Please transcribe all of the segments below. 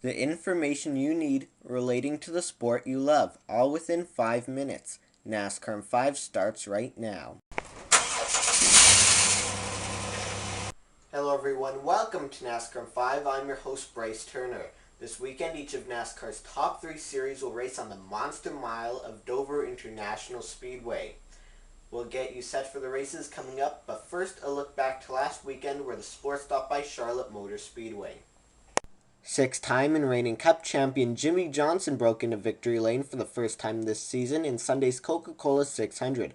The information you need relating to the sport you love, all within 5 minutes. NASCAR in 5 starts right now. Hello everyone, welcome to NASCAR in 5. I'm your host Bryce Turner. This weekend, each of NASCAR's top 3 series will race on the Monster Mile of Dover International Speedway. We'll get you set for the races coming up, but first a look back to last weekend where the sport stopped by Charlotte Motor Speedway. Six-time and reigning Cup champion Jimmie Johnson broke into victory lane for the first time this season in Sunday's Coca-Cola 600.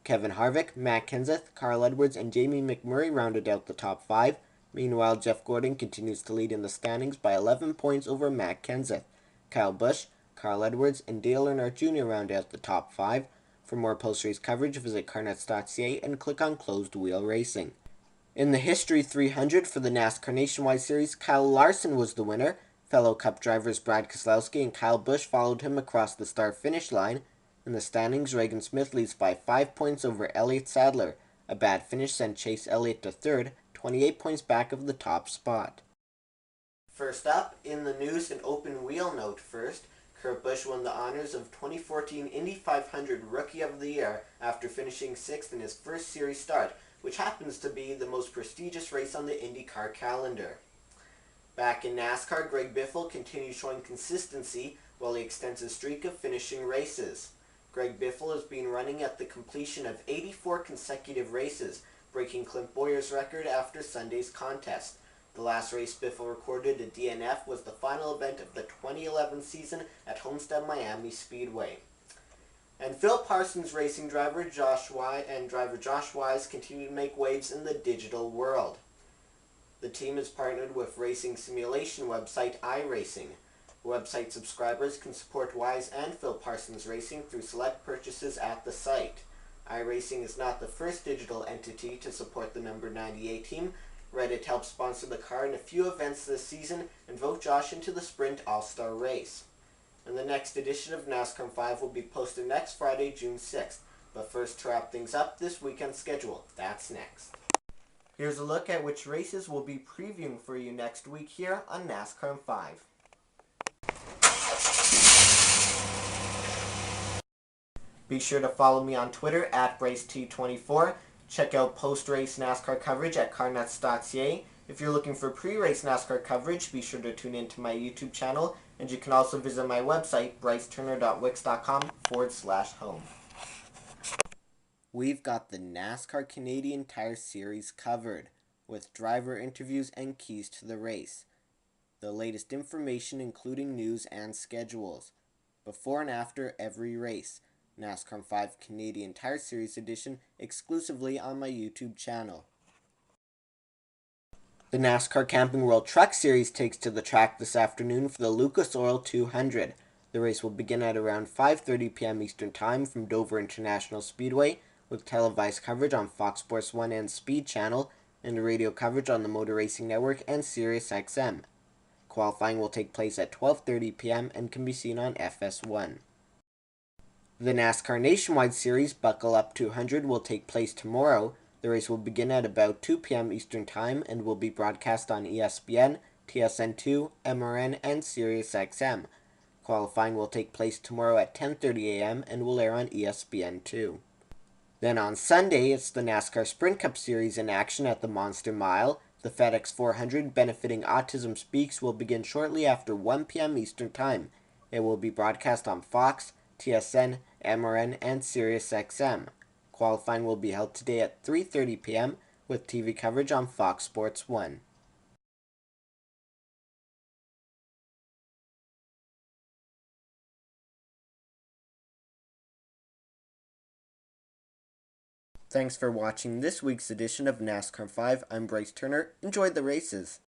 Kevin Harvick, Matt Kenseth, Carl Edwards, and Jamie McMurray rounded out the top 5. Meanwhile, Jeff Gordon continues to lead in the standings by 11 points over Matt Kenseth. Kyle Busch, Carl Edwards, and Dale Earnhardt Jr. round out the top 5. For more post-race coverage, visit carnuts.ca and click on Closed Wheel Racing. In the History 300 for the NASCAR Nationwide Series, Kyle Larson was the winner. Fellow Cup drivers Brad Keselowski and Kyle Busch followed him across the start-finish line. In the standings, Regan Smith leads by 5 points over Elliott Sadler. A bad finish sent Chase Elliott to third, 28 points back of the top spot. First up, in the news, an open wheel note first. Kurt Busch won the honors of 2014 Indy 500 Rookie of the Year after finishing 6th in his first series start, which happens to be the most prestigious race on the IndyCar calendar. Back in NASCAR, Greg Biffle continues showing consistency while he extends his streak of finishing races. Greg Biffle has been running at the completion of 84 consecutive races, breaking Clint Bowyer's record after Sunday's contest. The last race Biffle recorded a DNF was the final event of the 2011 season at Homestead Miami Speedway. And Phil Parsons racing driver Josh Wise continue to make waves in the digital world. The team is partnered with racing simulation website iRacing. Website subscribers can support Wise and Phil Parsons Racing through select purchases at the site. iRacing is not the first digital entity to support the number 98 team. Reddit helped sponsor the car in a few events this season and vote Josh into the Sprint All-Star race. And the next edition of NASCAR 5 will be posted next Friday, June 6th. But first, to wrap things up, this weekend's schedule. That's next. Here's a look at which races we'll be previewing for you next week here on NASCAR 5. Be sure to follow me on Twitter at BryceT24. Check out post-race NASCAR coverage at carnuts.ca. If you're looking for pre-race NASCAR coverage, be sure to tune in to my YouTube channel, and you can also visit my website, bryceturner.wix.com/home. We've got the NASCAR Canadian Tire Series covered, with driver interviews and keys to the race. The latest information including news and schedules. Before and after every race. NASCAR 5 Canadian Tire Series edition exclusively on my YouTube channel. The NASCAR Camping World Truck Series takes to the track this afternoon for the Lucas Oil 200. The race will begin at around 5:30 p.m. Eastern Time from Dover International Speedway, with televised coverage on Fox Sports 1 and Speed Channel, and radio coverage on the Motor Racing Network and SiriusXM. Qualifying will take place at 12:30 p.m. and can be seen on FS1. The NASCAR Nationwide Series Buckle Up 200 will take place tomorrow. The race will begin at about 2 p.m. Eastern Time and will be broadcast on ESPN, TSN2, MRN, and SiriusXM. Qualifying will take place tomorrow at 10:30 a.m. and will air on ESPN2. Then on Sunday, it's the NASCAR Sprint Cup Series in action at the Monster Mile. The FedEx 400 benefiting Autism Speaks will begin shortly after 1 p.m. Eastern Time. It will be broadcast on Fox, TSN, MRN, and SiriusXM. Qualifying will be held today at 3:30 p.m. with TV coverage on Fox Sports 1. Thanks for watching this week's edition of NASCAR 5. I'm Bryce Turner. Enjoy the races.